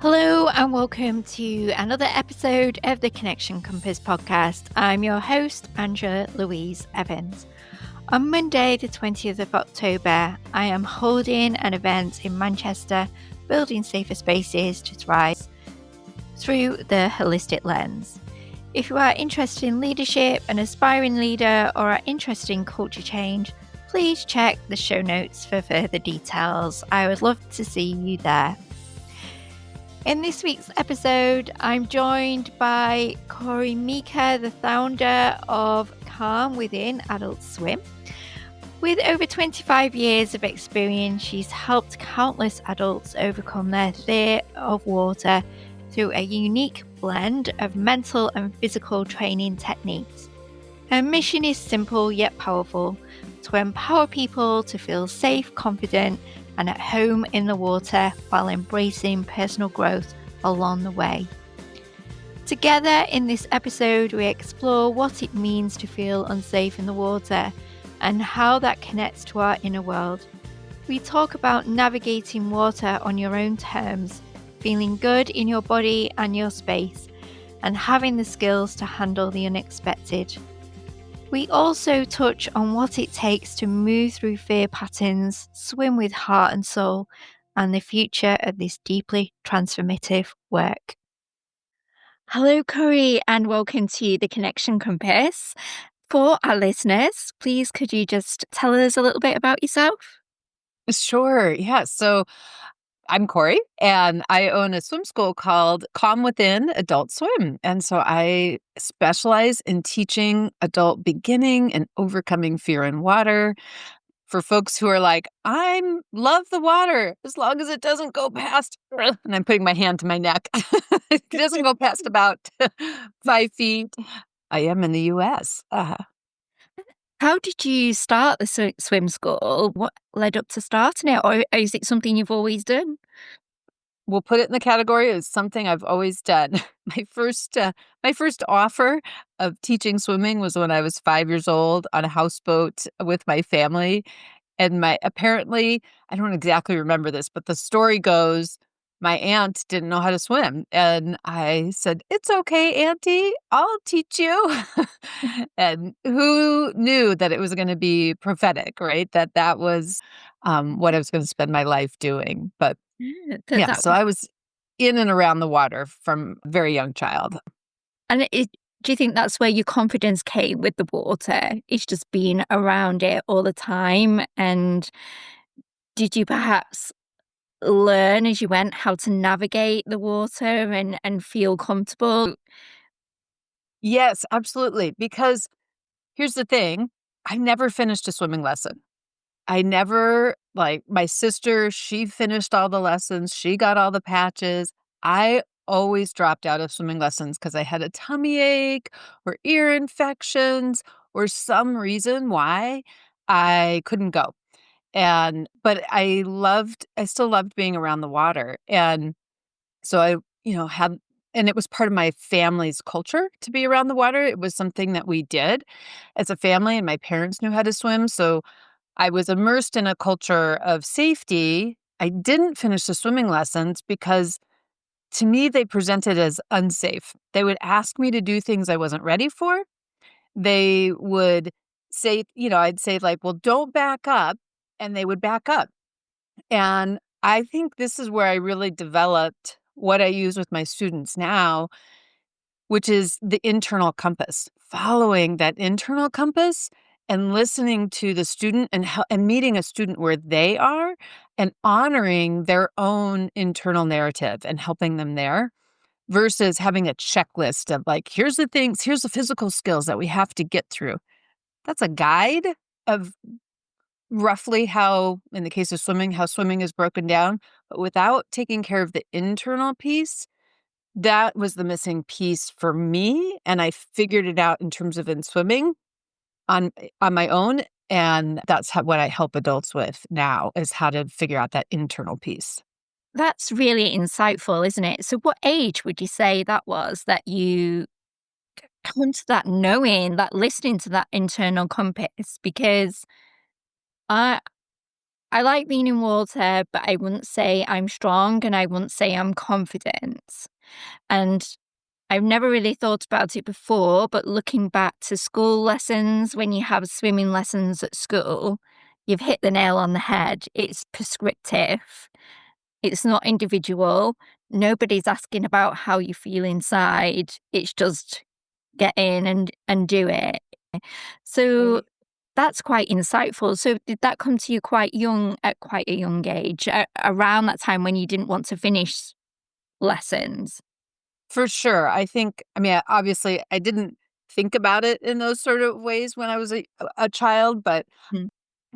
Hello and welcome to another episode of the Connection Compass podcast. I'm your host, Angela Louise Evans. On Monday, the 20th of October, I am holding an event in Manchester, building safer spaces to thrive through the holistic lens. If you are interested in leadership, an aspiring leader, or are interested in culture change, please check the show notes for further details. I would love to see you there. In this week's episode, I'm joined by Cori Myka, the founder of Calm Within Adult Swim. With over 25 years of experience, she's helped countless adults overcome their fear of water through a unique blend of mental and physical training techniques. Her mission is simple yet powerful: to empower people to feel safe, confident, and at home in the water while embracing personal growth along the way. Together in this episode, we explore what it means to feel unsafe in the water and how that connects to our inner world. We talk about navigating water on your own terms, feeling good in your body and your space, and having the skills to handle the unexpected. We also touch on what it takes to move through fear patterns, swim with heart and soul, and the future of this deeply transformative work. Hello, Cori, and welcome to the Connection Compass. For our listeners, please could you just tell us a little bit about yourself? Sure. Yeah. So I'm Cori, and I own a swim school called Calm Within Adult Swim. And so I specialize in teaching adult beginning and overcoming fear in water for folks who are like, I love the water as long as it doesn't go past, and I'm putting my hand to my neck. It doesn't go past about 5 feet. I am in the US. How did you start the swim school? What led up to starting it, or is it something you've always done? We'll put it in the category as something I've always done. My first offer of teaching swimming was when I was 5 years old on a houseboat with my family, and my apparently, I don't exactly remember this, but the story goes, my aunt didn't know how to swim, and I said, "It's okay, auntie, I'll teach you." And who knew that it was gonna be prophetic, right? That was, what I was gonna spend my life doing, but Yeah, yeah, so I was in and around the water from a very young child. and do you think that's where your confidence came with the water? It's just being around it all the time, and did you perhaps learn as you went how to navigate the water and feel comfortable? Yes, absolutely, because here's the thing, I never finished a swimming lesson. I never like, my sister, she finished all the lessons, she got all the patches. I always dropped out of swimming lessons because I had a tummy ache or ear infections or some reason why I couldn't go. But I still loved being around the water, and so I, had and it was part of my family's culture to be around the water. It was something that we did as a family, and my parents knew how to swim, so I was immersed in a culture of safety. I didn't finish the swimming lessons because to me, they presented as unsafe. They would ask me to do things I wasn't ready for. They would say, I'd say, like, well, don't back up. And they would back up. And I think this is where I really developed what I use with my students now, which is the internal compass, following that internal compass and listening to the student and meeting a student where they are and honoring their own internal narrative and helping them there versus having a checklist of like, here's the things, here's the physical skills that we have to get through. That's a guide of roughly how, in the case of swimming, how swimming is broken down. But without taking care of the internal piece, that was the missing piece for me, and I figured it out in terms of in swimming on my own, and that's what I help adults with now is how to figure out that internal piece. That's really insightful, isn't it? So what age would you say that was that you come to that knowing, that listening to that internal compass? Because I I like being in water, but I wouldn't say I'm strong and I wouldn't say I'm confident. And I've never really thought about it before, but looking back to school lessons, when you have swimming lessons at school, you've hit the nail on the head. It's prescriptive, it's not individual. Nobody's asking about how you feel inside. It's just get in and do it. So Right. that's quite insightful. So did that come to you quite young, at quite a young age, around that time when you didn't want to finish lessons? For sure. Obviously, I didn't think about it in those sort of ways when I was a child, but Mm.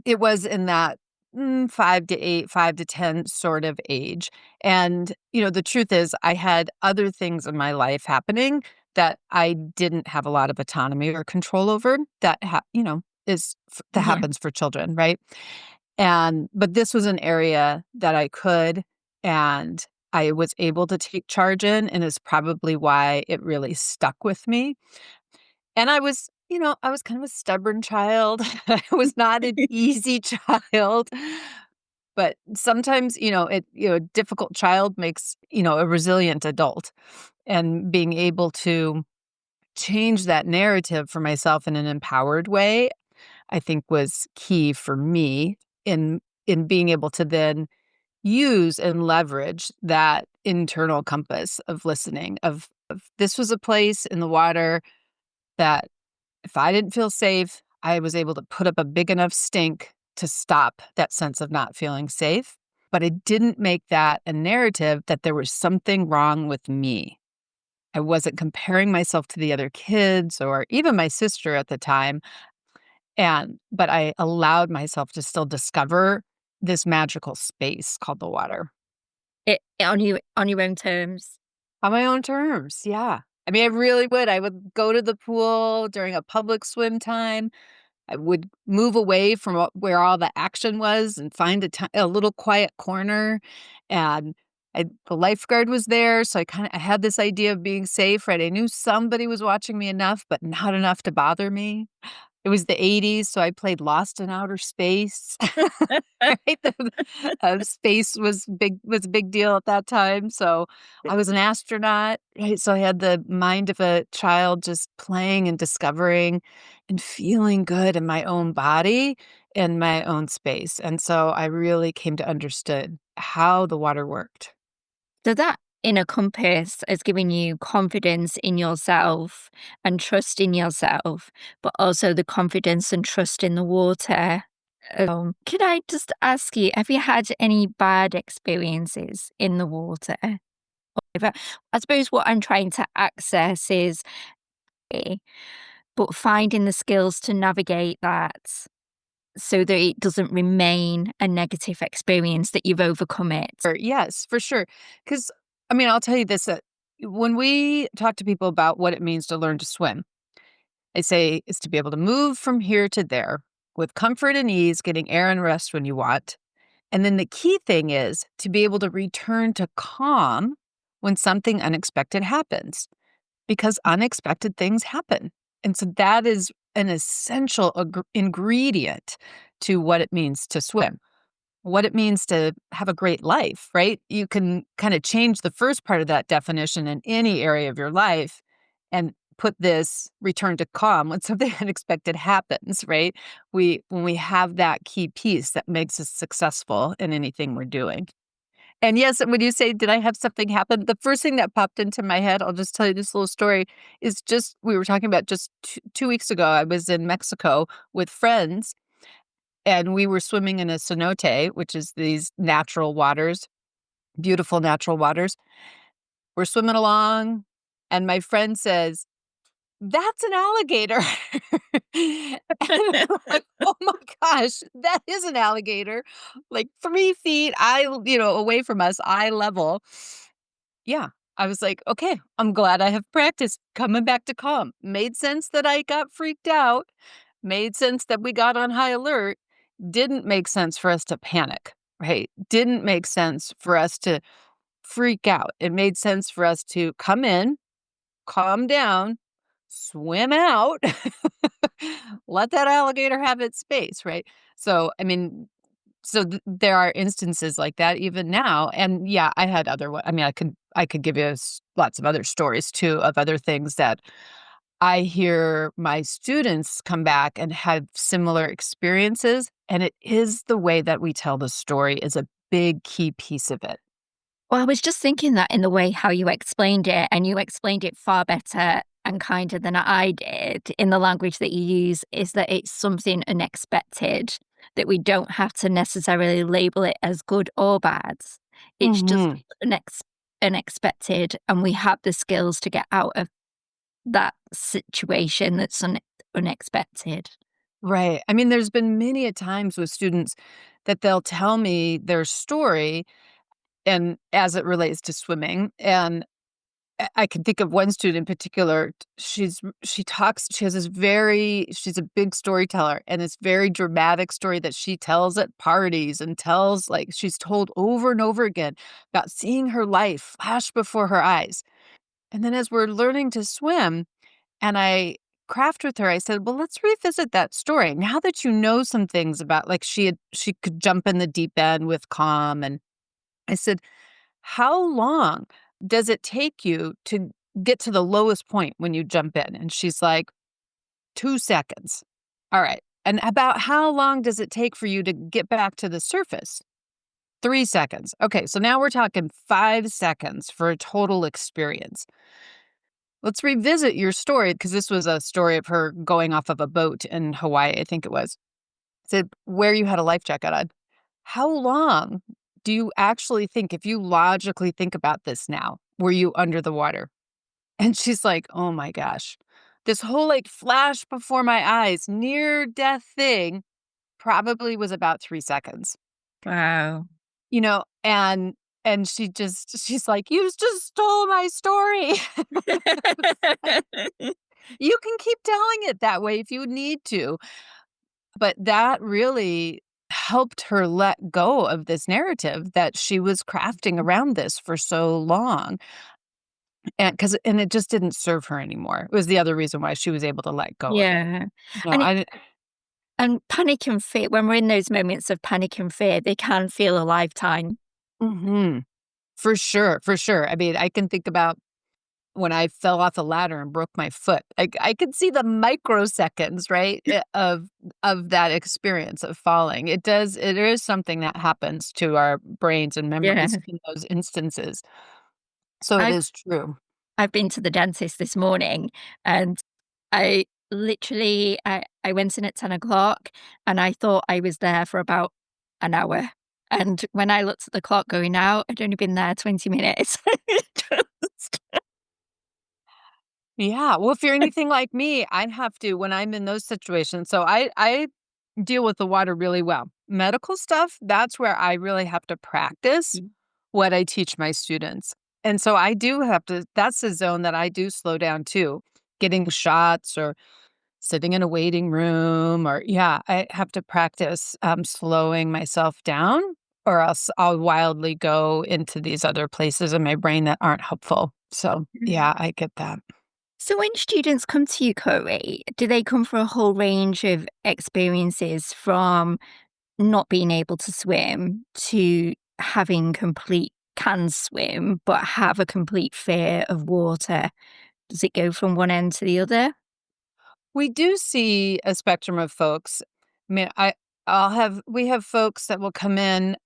it was in that 5 to 8, 5 to 10 sort of age. And, the truth is, I had other things in my life happening that I didn't have a lot of autonomy or control over that, that Yeah. happens for children, right? But this was an area that I could, and I was able to take charge in, and is probably why it really stuck with me. And I was kind of a stubborn child. I was not an easy child. But sometimes, a difficult child makes, a resilient adult. And being able to change that narrative for myself in an empowered way, I think was key for me in being able to then use and leverage that internal compass of listening of this was a place in the water that if I didn't feel safe, I was able to put up a big enough stink to stop that sense of not feeling safe. But it didn't make that a narrative that there was something wrong with me. I wasn't comparing myself to the other kids or even my sister at the time. But I allowed myself to still discover this magical space called the water. On your own terms. On my own terms, yeah. I really would. I would go to the pool during a public swim time. I would move away from where all the action was and find a little quiet corner. And the lifeguard was there, so I had this idea of being safe, right? I knew somebody was watching me enough, but not enough to bother me. It was the '80s, so I played Lost in Outer Space. Right? Space was a big deal at that time, so I was an astronaut, right? So I had the mind of a child just playing and discovering and feeling good in my own body, in my own space, and so I really came to understood how the water worked. So that inner compass has given you confidence in yourself and trust in yourself, but also the confidence and trust in the water. Could I just ask you, have you had any bad experiences in the water? I suppose what I'm trying to access is, eh, but finding the skills to navigate that so that it doesn't remain a negative experience, that you've overcome it. Yes, for sure. Because I'll tell you this, when we talk to people about what it means to learn to swim, I say it's to be able to move from here to there with comfort and ease, getting air and rest when you want. And then the key thing is to be able to return to calm when something unexpected happens, because unexpected things happen. And so that is an essential ingredient to what it means to swim, what it means to have a great life, right? You can kind of change the first part of that definition in any area of your life and put this return to calm when something unexpected happens, right? When we have that key piece that makes us successful in anything we're doing. And yes, when you say, did I have something happen? The first thing that popped into my head, I'll just tell you this little story, is just we were talking about just 2 weeks ago. I was in Mexico with friends and we were swimming in a cenote, which is these natural waters, beautiful natural waters. We're swimming along, and my friend says, "That's an alligator." And I'm like, "Oh my gosh, that is an alligator, like 3 feet, away from us, eye level." Yeah, I was like, "Okay, I'm glad I have practice coming back to calm." Made sense that I got freaked out, made sense that we got on high alert, didn't make sense for us to panic, right? Didn't make sense for us to freak out. It made sense for us to come in, calm down, swim out, let that alligator have its space, right? So, So there are instances like that even now. And yeah, I had other I mean, I could give you lots of other stories too of other things that I hear my students come back and have similar experiences, and it is the way that we tell the story is a big key piece of it. Well, I was just thinking that in the way how you explained it, and you explained it far better and kinder than I did in the language that you use, is that it's something unexpected, that we don't have to necessarily label it as good or bad. It's just Mhm. unexpected, and we have the skills to get out of that situation that's unexpected. Right. I mean, there's been many a times with students that they'll tell me their story and as it relates to swimming, and I can think of one student in particular. She has this very she's a big storyteller and this very dramatic story that she tells at parties and tells like she's told over and over again about seeing her life flash before her eyes. And then as we're learning to swim and I craft with her, I said, "Well, let's revisit that story. Now that you know some things about like she could jump in the deep end with calm." And I said, "How long does it take you to get to the lowest point when you jump in?" And she's like, 2 seconds. All right. And about how long does it take for you to get back to the surface? 3 seconds. Okay, so now we're talking 5 seconds for a total experience. Let's revisit your story because this was a story of her going off of a boat in Hawaii, I think it was. Said where you had a life jacket on. How long do you actually think, if you logically think about this now, were you under the water? And she's like, "Oh my gosh. This whole like flash before my eyes, near death thing probably was about 3 seconds." Wow. You know, and she's like, "You just stole my story." You can keep telling it that way if you need to. But that really helped her let go of this narrative that she was crafting around this for so long. And it just didn't serve her anymore. It was the other reason why she was able to let go of it. Yeah. No, And it I didn't. and panic and fear, when we're in those moments of panic and fear, they can feel a lifetime. Mhm. For sure, for sure. I mean, I can think about when I fell off a ladder and broke my foot. I could see the microseconds, right, of that experience of falling. It is something that happens to our brains and Yeah. memories in those instances. So it I've is true. I've been to the dentist this morning, and I went in at 10 o'clock, and I thought I was there for about an hour, and when I looked at the clock going out, I'd only been there 20 minutes. Just Yeah, well, if you're anything like me, I have to when I'm in those situations. So I deal with the water really well. Medical stuff, that's where I really have to practice what I teach my students. And so I do have to that's the zone that I do slow down too. Getting shots or sitting in a waiting room or yeah, I have to practice slowing myself down or else I'll wildly go into these other places in my brain that aren't helpful. So, yeah, I get that. So when students come to you, Corey, do they come for a whole range of experiences from not being able to swim to having complete can swim but have a complete fear of water? Does it go from one end to the other? We do see a spectrum of folks. I mean, I'll have we have folks that will come in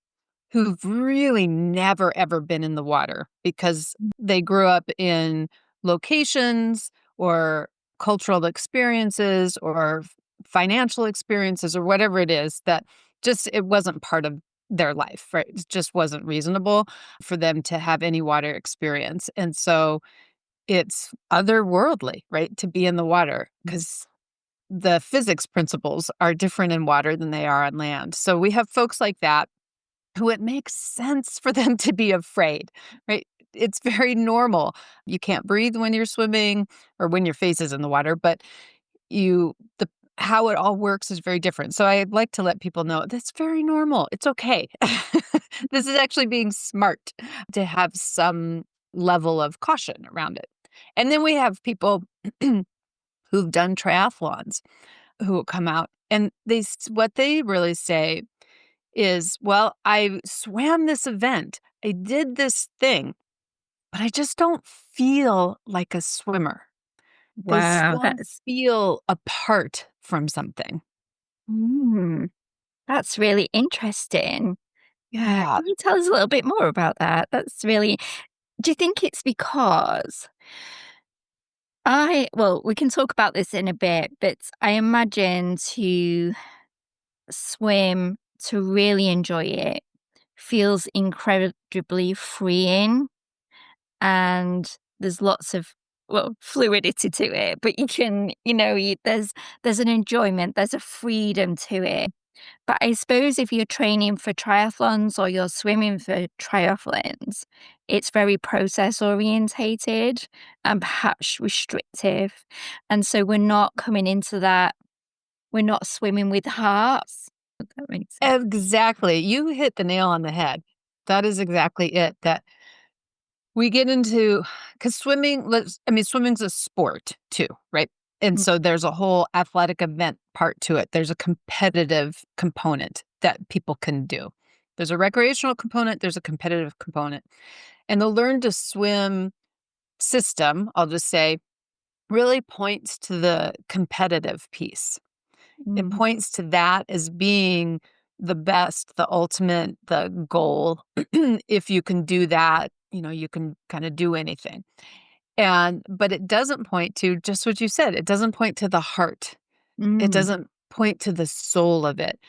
who've really never ever been in the water because they grew up in locations or cultural experiences or financial experiences or whatever it is that just it wasn't part of their life, right? It just wasn't reasonable for them to have any water experience. And so it's otherworldly, right, to be in the water because the physics principles are different in water than they are on land. So we have folks like that who it makes sense for them to be afraid, right? It's very normal. You can't breathe when you're swimming or when your face is in the water, but the how it all works is very different. So I'd like to let people know that's very normal. It's okay. This is actually being smart to have some level of caution around it. And then we have people who've done triathlons who will come out and what they really say is, well, I swam this event. I did this thing, but I just don't feel like a swimmer. They Wow, still feel apart from something. mm, that's really interesting. Yeah, Yeah. can you tell us a little bit more about that? That's really do you think it's because well, we can talk about this in a bit, but I imagine to swim, to really enjoy it, feels incredibly freeing, and there's lots of, well, fluidity to it, but you can, there's an enjoyment, there's a freedom to it. But I suppose if you're training for triathlons or you're swimming for triathlons, it's very process orientated and perhaps restrictive. And so we're not coming into that, we're not swimming with hearts. If that makes sense. Exactly. You hit the nail on the head. That is exactly it. That we get into because swimming's a sport too, right? And Mm, so there's a whole athletic event part to it. There's a competitive component that people can do. There's a recreational component, there's a competitive component. And the learn to swim system, I'll just say, really points to the competitive piece. It mm, points to that as being the best, the ultimate, the goal. If you can do that, you can kinda do anything. But it doesn't point to just what you said, it doesn't point to the heart. It mm, doesn't point to the soul of it.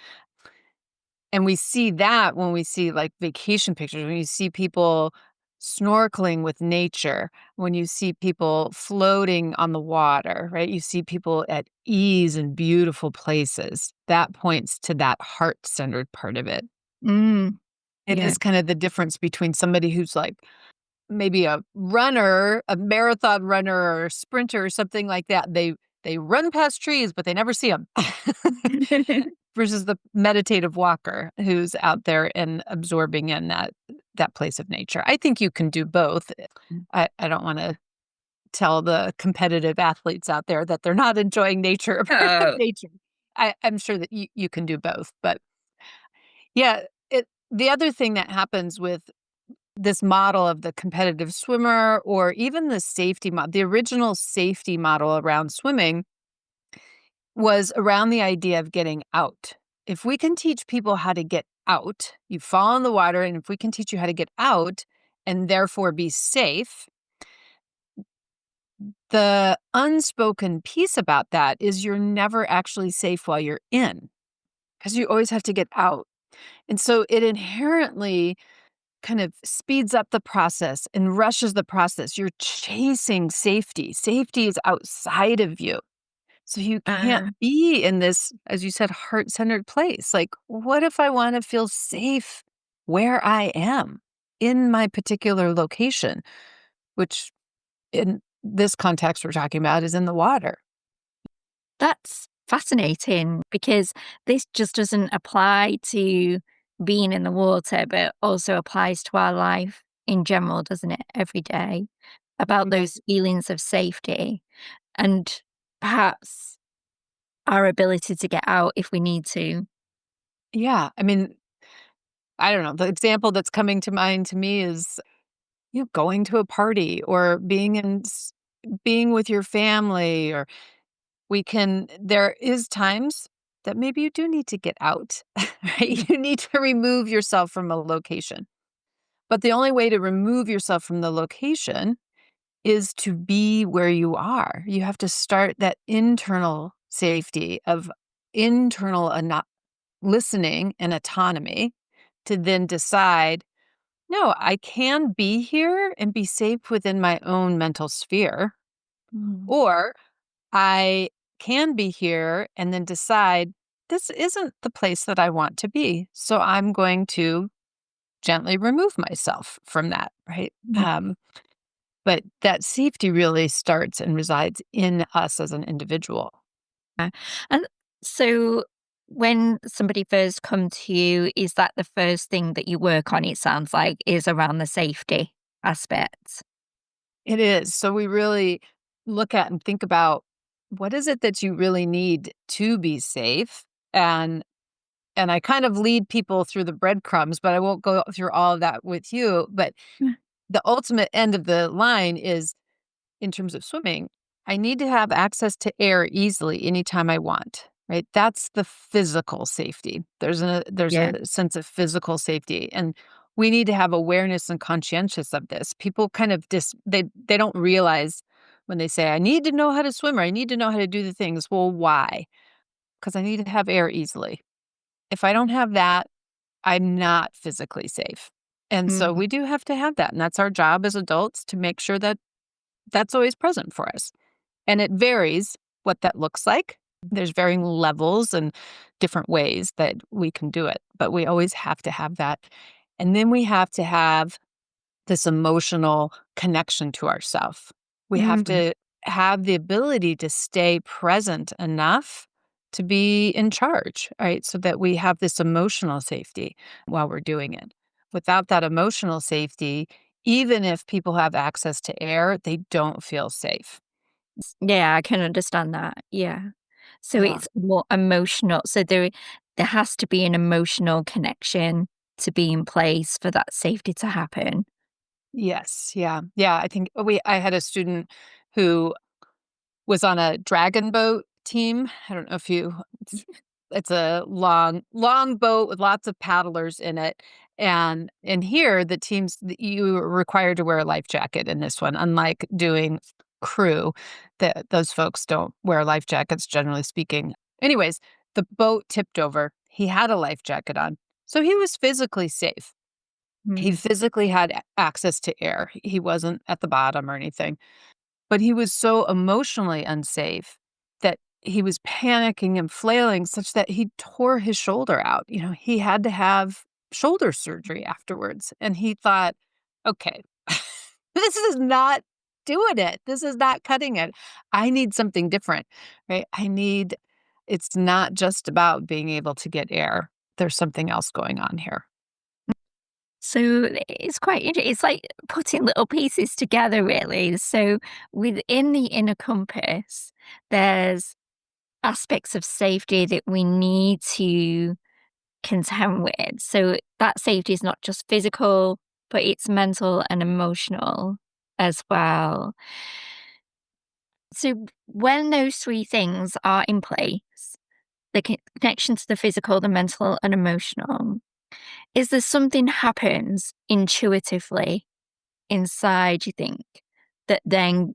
And we see that when we see, like, vacation pictures, when you see people snorkeling with nature, when you see people floating on the water, right? You see people at ease in beautiful places. That points to that heart-centered part of it. mm. It Yeah. is kind of the difference between somebody who's, like, maybe a runner, a marathon runner or a sprinter or something like that. They run past trees, but they never see them. Versus the meditative walker who's out there and absorbing in that place of nature. I think you can do both. I don't wanna tell the competitive athletes out there that they're not enjoying nature, a part of Oh, nature. I'm sure that you can do both, but yeah, the other thing that happens with this model of the competitive swimmer or even the original safety model around swimming was around the idea of getting out. If we can teach people how to get out, you fall in the water, and if we can teach you how to get out and therefore be safe, the unspoken piece about that is you're never actually safe while you're in because you always have to get out. And so it inherently kind of speeds up the process and rushes the process. You're chasing safety. Safety is outside of you. So you can't uh, be in this, as you said, heart-centered place. Like, what if I wanna feel safe where I am in my particular location, which in this context we're talking about is in the water. that's fascinating because this just doesn't apply to being in the water, but also applies to our life in general, doesn't it? Every day about Yeah. those feelings of safety and perhaps our ability to get out if we need to. Yeah, I mean, I don't know, the example that's coming to mind to me is, going to a party or being with your family or there is times that maybe you do need to get out, Mm, right? You need to remove yourself from a location. But the only way to remove yourself from the location is to be where you are. You have to start that internal safety of internal listening and autonomy to then decide, no, I can be here and be safe within my own mental sphere, mm, or I can be here and then decide this isn't the place that I want to be. So I'm going to gently remove myself from that, right? mm. But that safety really starts and resides in us as an individual. And so when somebody first come to you, is that the first thing that you work on, it sounds like, is around the safety aspects? It is. So we really look at and think about what is it that you really need to be safe and And I kind of lead people through the breadcrumbs, but I won't go through all of that with you. But the ultimate end of the line is, in terms of swimming, I need to have access to air easily anytime I want, right? That's the physical safety. There's Yeah. a sense of physical safety, and we need to have awareness and conscientious of this. People kind of they don't realize when they say, I need to know how to swim or I need to know how to do the things. Well, why? Because I need to have air easily. If I don't have that, I'm not physically safe. And so Mm. we do have to have that. And that's our job as adults, to make sure that that's always present for us. And it varies what that looks like. There's varying levels and different ways that we can do it, but we always have to have that. And then we have to have this emotional connection to ourself. We have Mm. to have the ability to stay present enough to be in charge, right? So that we have this emotional safety while we're doing it. Without that emotional safety, even if people have access to air, they don't feel safe. Yeah, I can understand that. Yeah. So Yeah. it's more emotional. So there has to be an emotional connection to be in place for that safety to happen. Yes. Yeah. Yeah. I had a student who was on a dragon boat team. I don't know if you it's a long boat with lots of paddlers in it. And here the teams you were required to wear a life jacket in this one, unlike doing crew, that those folks don't wear life jackets, generally speaking. Anyways, the boat tipped over. He had a life jacket on. So he was physically safe. He Mm. physically had access to air. He wasn't at the bottom or anything. But he was so emotionally unsafe that he was panicking and flailing such that he tore his shoulder out. He had to have shoulder surgery afterwards. And he thought, okay, this is not doing it. This is not cutting it. I need something different, right? It's not just about being able to get air. There's something else going on here. So it's quite it's like putting little pieces together really. So within the inner compass, there's aspects of safety that we need to contend with. So that safety is not just physical, but it's mental and emotional as well. So when those three things are in place, the connection to the physical, the mental, and emotional, is there something happens intuitively inside, you think, that then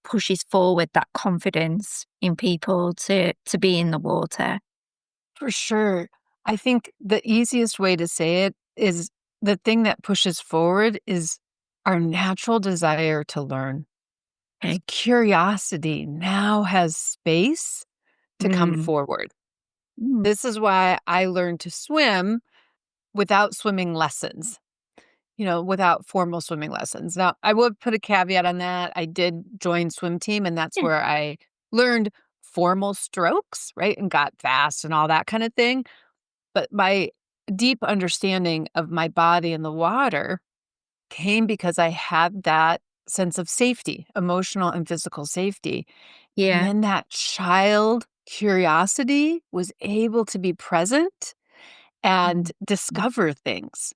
pushes forward that confidence in people to be in the water? For sure. I think the easiest way to say it is, the thing that pushes forward is our natural desire to learn. Okay. Curiosity now has space to come Mm. forward. Mm. This is why I learned to swim without swimming lessons, without formal swimming lessons. Now, I would put a caveat on that. I did join swim team, and that's Yeah. where I learned formal strokes, right? And got fast and all that kind of thing. But my deep understanding of my body in the water came because I had that sense of safety, emotional and physical safety. And Yeah. then that child curiosity was able to be present and Mm. discover things.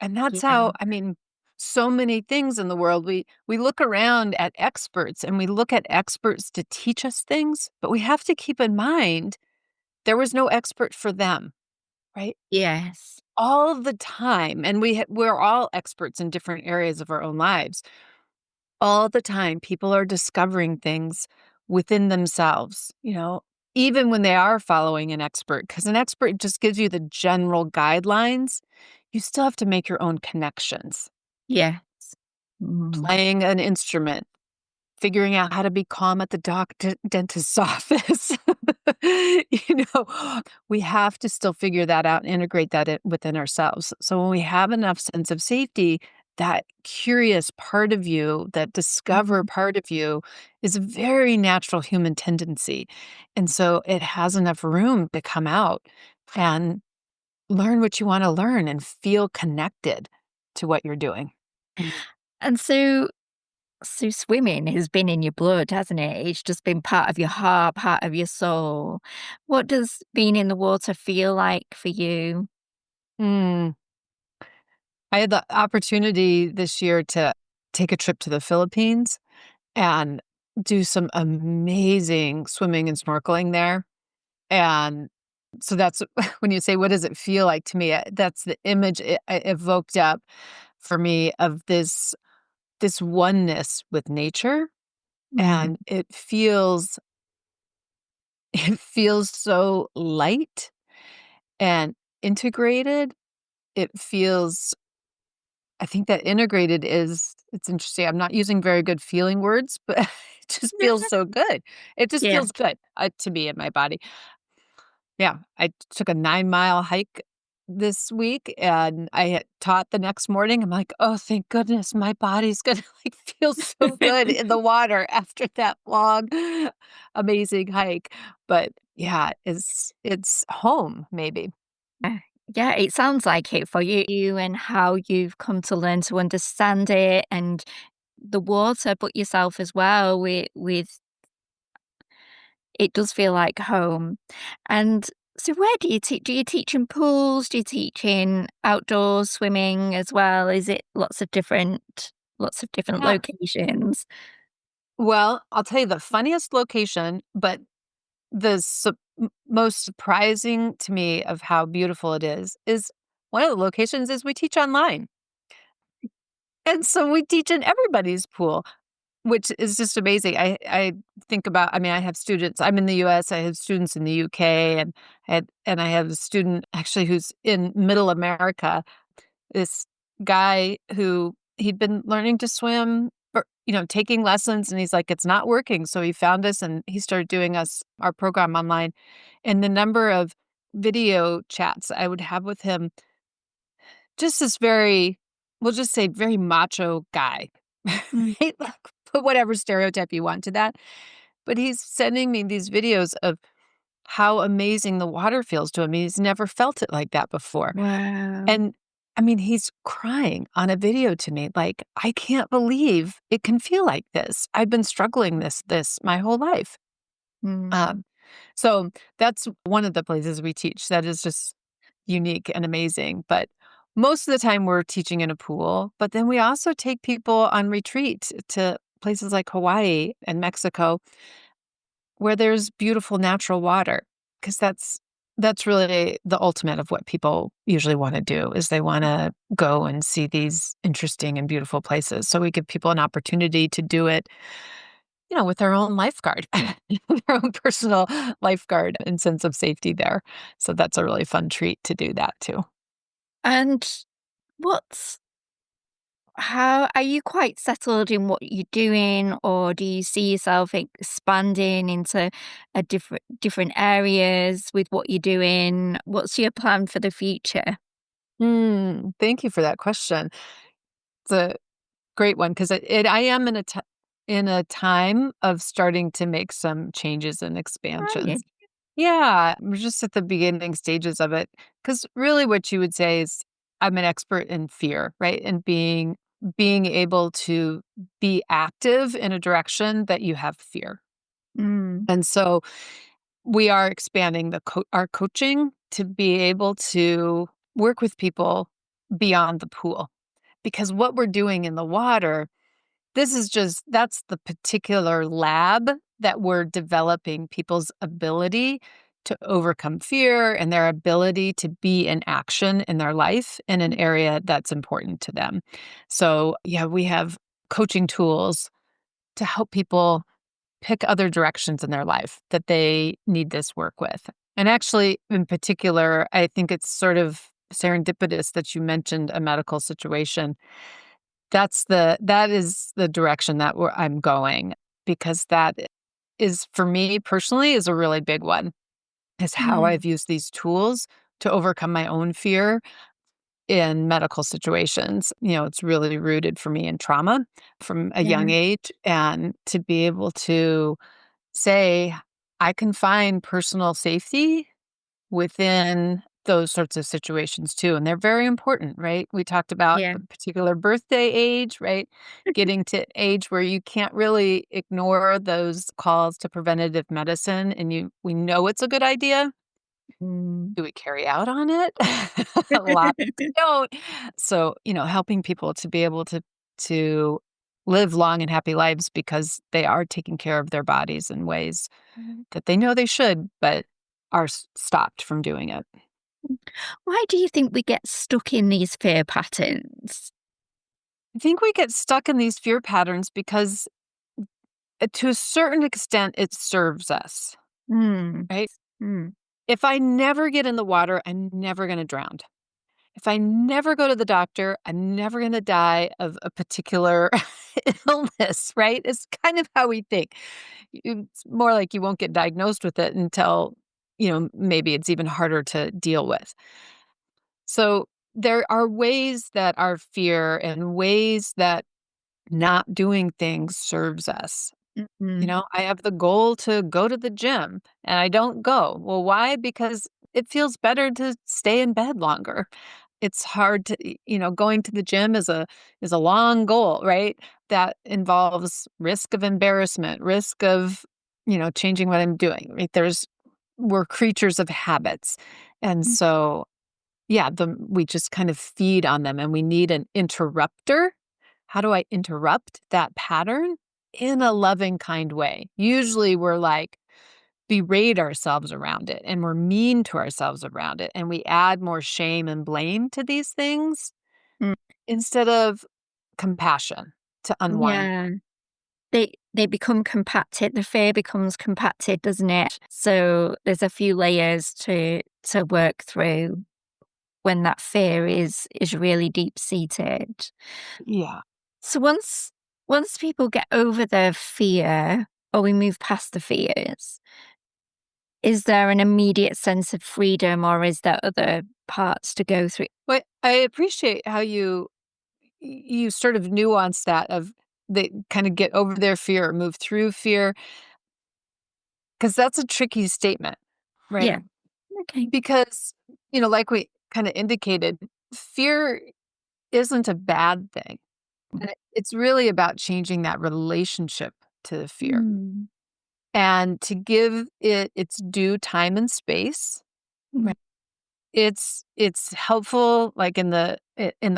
And that's Yeah. how, so many things in the world, we look around at experts and we look at experts to teach us things, but we have to keep in mind there was no expert for them, right? Yes. All the time, and we're all experts in different areas of our own lives. All the time, people are discovering things within themselves, even when they are following an expert, because an expert just gives you the general guidelines. You still have to make your own connections. Yes. Mm. Playing an instrument, figuring out how to be calm at the dentist's office. We have to still figure that out and integrate that within ourselves. So when we have enough sense of safety, that curious part of you, that discover Mhm. part of you, is a very natural human tendency. And so it has enough room to come out and learn what you want to learn and feel connected to what you're doing. And so So swimming has been in your blood, hasn't it? It's just been part of your heart, part of your soul. What does being in the water feel like for you? Mm. I had the opportunity this year to take a trip to the Philippines and do some amazing swimming and snorkeling there. And so that's when you say, what does it feel like to me? That's the image it evoked up for me of this oneness with nature. Mm. And it feels so light and integrated. It feels I think that integrated is it's interesting. I'm not using very good feeling words, but it just feels so good. It just Yeah. feels good, to me in my body. Yeah, I took a 9-mile hike this week, and I had taught the next morning. I'm like, "Oh, thank goodness my body's gonna, like, feel so good in the water after that long, amazing hike." But, yeah, it's home, maybe. Yeah, yeah, it sounds like it for you and how you've come to learn to understand it and the water, but yourself as well with it does feel like home. And so where do you teach? Do you teach in pools? Do you teach in outdoors swimming as well? Is it lots of different Yeah. locations? Well, I'll tell you the funniest location, but most surprising to me of how beautiful it is one of the locations is we teach online. And so we teach in everybody's pool, which is just amazing. I think about I mean, I have students I'm in the US, I have students in the UK, and I have a student actually who's in Middle America, this guy who he'd been learning to swim or, taking lessons, and he's like, "It's not working." So he found us and he started doing our program online. And the number of video chats I would have with him, just this very, we'll just say very macho guy, Mm. right? Like, put whatever stereotype you want to that. But he's sending me these videos of how amazing the water feels to him. He's never felt it like that before. Wow. And I mean, he's crying on a video to me, like, "I can't believe it can feel like this. I've been struggling this my whole life." Mm. Um, so that's one of the places we teach that is just unique and amazing. But most of the time we're teaching in a pool, but then we also take people on retreat to places like Hawaii and Mexico where there's beautiful natural water, because that's really the ultimate of what people usually wanna do, is they wanna go and see these interesting and beautiful places. So we give people an opportunity to do it, with their own lifeguard, their own personal lifeguard and sense of safety there. So that's a really fun treat to do that too. And what's how are you quite settled in what you're doing, or do you see yourself expanding into a different areas with what you're doing? What's your plan for the future? Thank you for that question. It's a great one 'cause I am in a time of starting to make some changes and Are you? expansions. Yeah, we're just at the beginning stages of it. Because really what you would say is I'm an expert in fear, right? And being able to be active in a direction that you have fear. Mm, And so we are expanding our coaching to be able to work with people beyond the pool. Because what we're doing in the water, that's the particular lab that we're developing people's ability to overcome fear and their ability to be in action in their life in an area that's important to them. So, yeah, we have coaching tools to help people pick other directions in their life that they need this work with. And actually, in particular, I think it's sort of serendipitous that you mentioned a medical situation. That is the direction that I'm going, because that is, for me personally, is a really big one, is how mm, I've used these tools to overcome my own fear in medical situations. It's really rooted for me in trauma from a young yeah. age, and to be able to say, I can find personal safety within those sorts of situations too. And they're very important, right? We talked about Yeah. the particular birthday age, right? Getting to age where you can't really ignore those calls to preventative medicine and we know it's a good idea. Mm. Do we carry out on it? A lot don't. So, helping people to be able to live long and happy lives because they are taking care of their bodies in ways that they know they should, but are stopped from doing it. Why do you think we get stuck in these fear patterns? I think we get stuck in these fear patterns because, to a certain extent, it serves us, Mm. right? Mm. If I never get in the water, I'm never going to drown. If I never go to the doctor, I'm never going to die of a particular illness, right? It's kind of how we think. It's more like you won't get diagnosed with it until, maybe it's even harder to deal with. So there are ways that our fear and ways that not doing things serves us. Mm. I have the goal to go to the gym and I don't go. Well, why? Because it feels better to stay in bed longer. It's hard to, going to the gym is a long goal, right? That involves risk of embarrassment, risk of, changing what I'm doing. Right? We're creatures of habits. And Mm. so yeah, we just kind of feed on them and we need an interrupter. How do I interrupt that pattern? In a loving, kind way. Usually we're like, berate ourselves around it and we're mean to ourselves around it. And we add more shame and blame to these things Mm. instead of compassion to unwind. Yeah. They become compacted. The fear becomes compacted, doesn't it? So there's a few layers to work through when that fear is really deep seated. Yeah. So once people get over their fear or we move past the fears, is there an immediate sense of freedom or is there other parts to go through? But I appreciate how you sort of nuance that of they kind of get over their fear, move through fear, because that's a tricky statement, right? Yeah. Okay. Because, like we kind of indicated, fear isn't a bad thing. And it's really about changing that relationship to the fear Mm. and to give it its due time and space. Mm. Right. It's helpful, like in the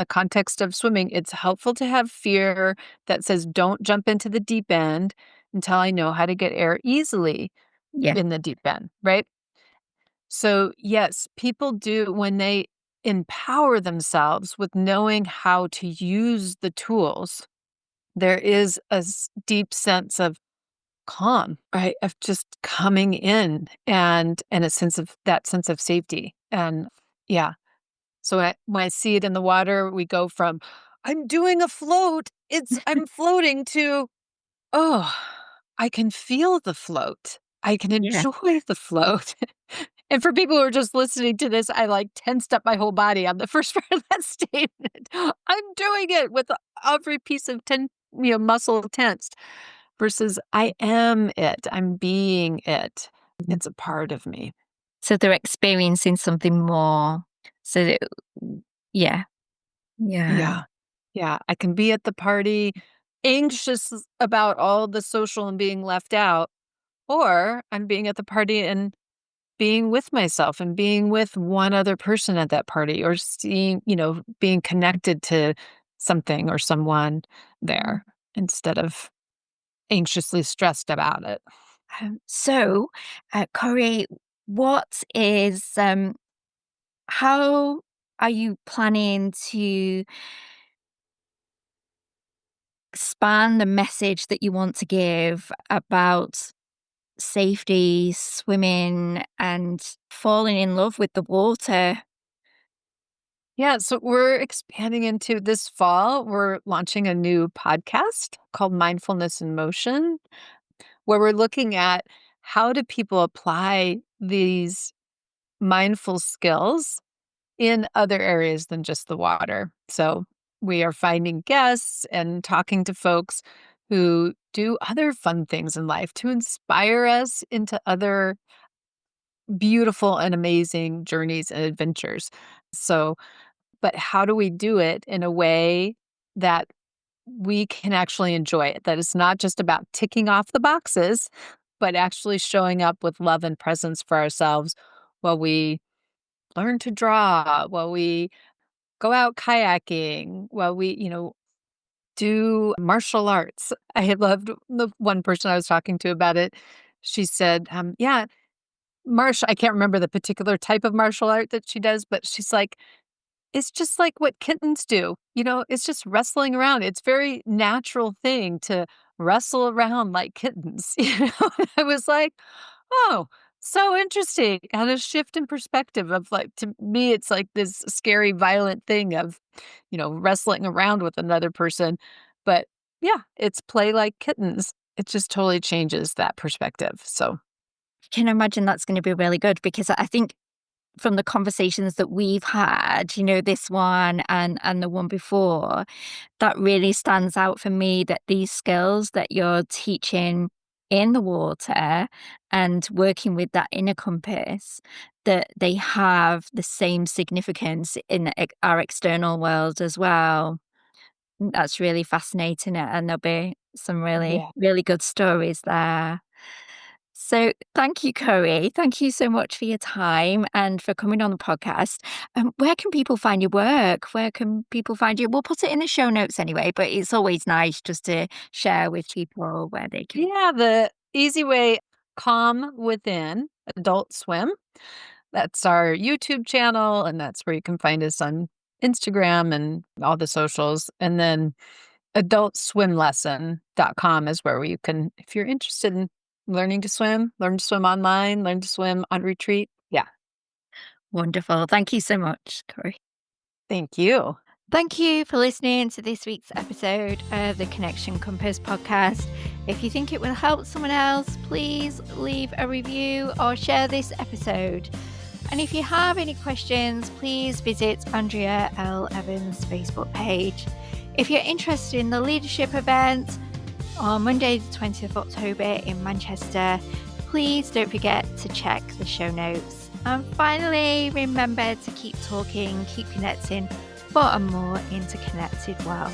context of swimming, it's helpful to have fear that says, "Don't jump into the deep end until I know how to get air easily Yeah. in the deep end." Right. So, yes, people do when they empower themselves with knowing how to use the tools, there is a deep sense of calm, right? Of just coming in and a sense of that sense of safety. And yeah. So when I see it in the water, we go from I'm doing a float, I'm floating to oh, I can feel the float. I can Yeah. enjoy the float. And for people who are just listening to this, I like tensed up my whole body on the first part of that statement. I'm doing it with every piece of muscle tensed versus I am it. I'm being it. It's a part of me. So they're experiencing something more. So that, yeah. Yeah. Yeah. Yeah. I can be at the party anxious about all the social and being left out, or I'm being at the party and being with myself and being with one other person at that party or seeing, being connected to something or someone there instead of anxiously stressed about it. Corey, what is how are you planning to expand the message that you want to give about safety, swimming, and falling in love with the water? Yeah, so we're expanding into this fall. We're launching a new podcast called Mindfulness in Motion, where we're looking at how do people apply these mindful skills in other areas than just the water. So we are finding guests and talking to folks who do other fun things in life to inspire us into other beautiful and amazing journeys and adventures. So, but how do we do it in a way that we can actually enjoy it? That it's not just about ticking off the boxes, but actually showing up with love and presence for ourselves while we learn to draw, while we go out kayaking, while we, do martial arts. I had loved the one person I was talking to about it. She said, yeah, I can't remember the particular type of martial art that she does, but she's like, it's just like what kittens do. It's just wrestling around. It's very natural thing to wrestle around like kittens. I was like, oh, so interesting. Had a shift in perspective of like, to me, it's like this scary, violent thing of, wrestling around with another person. But yeah, it's play like kittens. It just totally changes that perspective. So, Can imagine that's going to be really good because I think from the conversations that we've had, this one and the one before, that really stands out for me that these skills that you're teaching in the water and working with that inner compass, that they have the same significance in our external world as well. That's really fascinating, and there'll be some really, yeah. really good stories there. So thank you, Cori. Thank you so much for your time and for coming on the podcast. Where can people find your work? Where can people find you? We'll put it in the show notes anyway, but it's always nice just to share with people where they can. Yeah, the easy way, Calm Within Adult Swim. That's our YouTube channel, and that's where you can find us on Instagram and all the socials. And then adultswimlesson.com is where you can, if you're interested in learning to swim, learn to swim online, learn to swim on retreat. Yeah. Wonderful. Thank you so much, Cori. Thank you. Thank you for listening to this week's episode of the Connection Compass podcast. If you think it will help someone else, please leave a review or share this episode. And if you have any questions, please visit Andrea L. Evans' Facebook page. If you're interested in the leadership event on Monday, the 20th of October in Manchester, please don't forget to check the show notes. And finally, remember to keep talking, keep connecting for a more interconnected world.